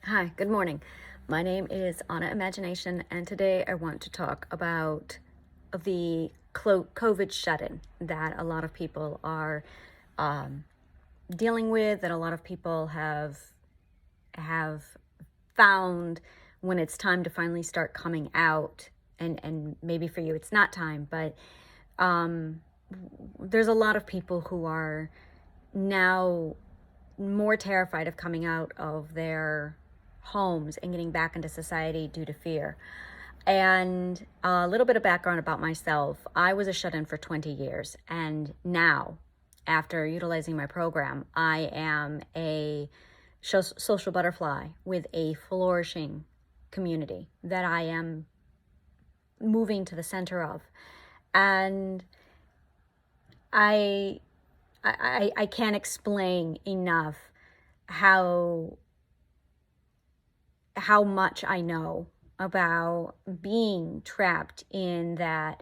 Hi, good morning. My name is Anna Imagination, and today I want to talk about the COVID shut-in that a lot of people are dealing with, that a lot of people have found when it's time to finally start coming out. And maybe for you it's not time, but there's a lot of people who are now more terrified of coming out of their homes and getting back into society due to fear. And a little bit of background about myself. I was a shut-in for 20 years, and now, after utilizing my program, I am a social butterfly with a flourishing community that I am moving to the center of. And I can't explain enough how much I know about being trapped in that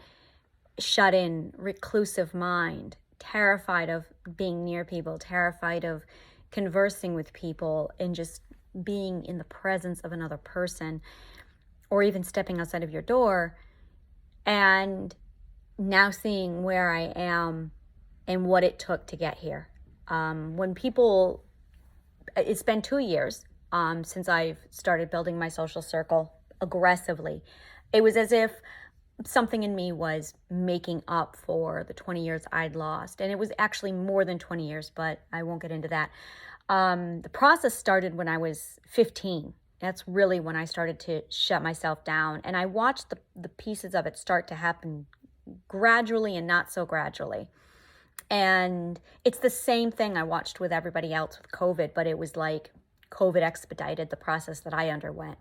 shut-in, reclusive mind, terrified of being near people, terrified of conversing with people, and just being in the presence of another person, or even stepping outside of your door. And now seeing where I am and what it took to get here. It's been 2 years since I've started building my social circle aggressively. It was as if something in me was making up for the 20 years I'd lost. And it was actually more than 20 years, but I won't get into that. The process started when I was 15. That's really when I started to shut myself down. And I watched the pieces of it start to happen gradually and not so gradually. And it's the same thing I watched with everybody else with COVID, but it was like COVID expedited the process that I underwent.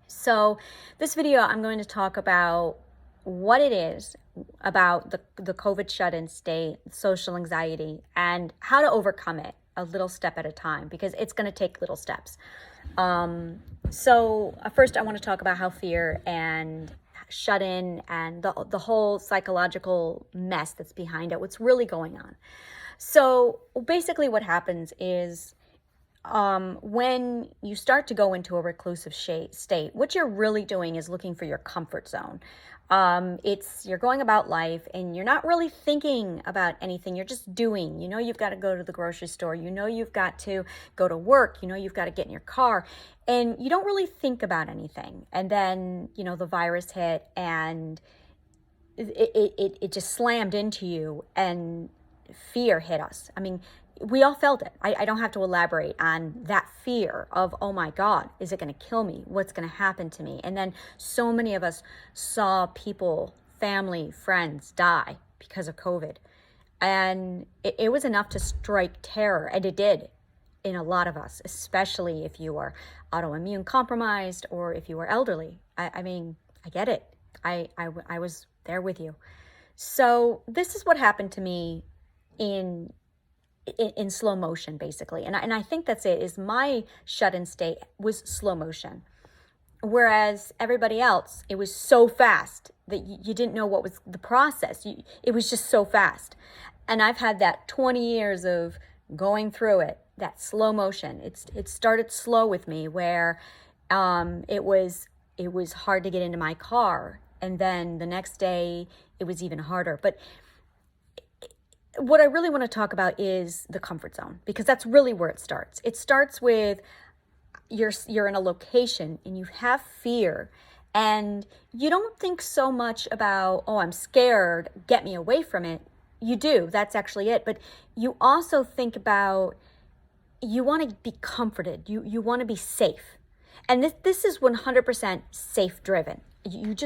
So this video, I'm going to talk about what it is about the COVID shut-in state, social anxiety, and how to overcome it a little step at a time, because it's going to take little steps. So first I want to talk about how fear and shut-in and the whole psychological mess that's behind it, what's really going on. So basically what happens is when you start to go into a reclusive state, what you're really doing is looking for your comfort zone. You're going about life and you're not really thinking about anything. You're just doing. You know, you've got to go to the grocery store. You know, you've got to go to work. You know, you've got to get in your car, and you don't really think about anything. And then, you know, the virus hit and it just slammed into you, and fear hit us. I mean, we all felt it. I don't have to elaborate on that fear of, oh my God, is it going to kill me? What's going to happen to me? And then so many of us saw people, family, friends die because of COVID. And it was enough to strike terror, and it did in a lot of us, especially if you are autoimmune compromised or if you are elderly. I mean, I get it. I was there with you. So this is what happened to me in slow motion, basically. And I think that's it, is my shut-in state was slow motion. Whereas everybody else, it was so fast that you didn't know what was the process. It was just so fast. And I've had that 20 years of going through it, that slow motion. It started slow with me, where it was hard to get into my car. And then the next day, it was even harder. But what I really want to talk about is the comfort zone, because that's really where it starts. It starts with you're in a location and you have fear, and you don't think so much about, oh, I'm scared, get me away from it. You do, that's actually it. But you also think about, you want to be comforted. You want to be safe. And this is 100% safe driven. You just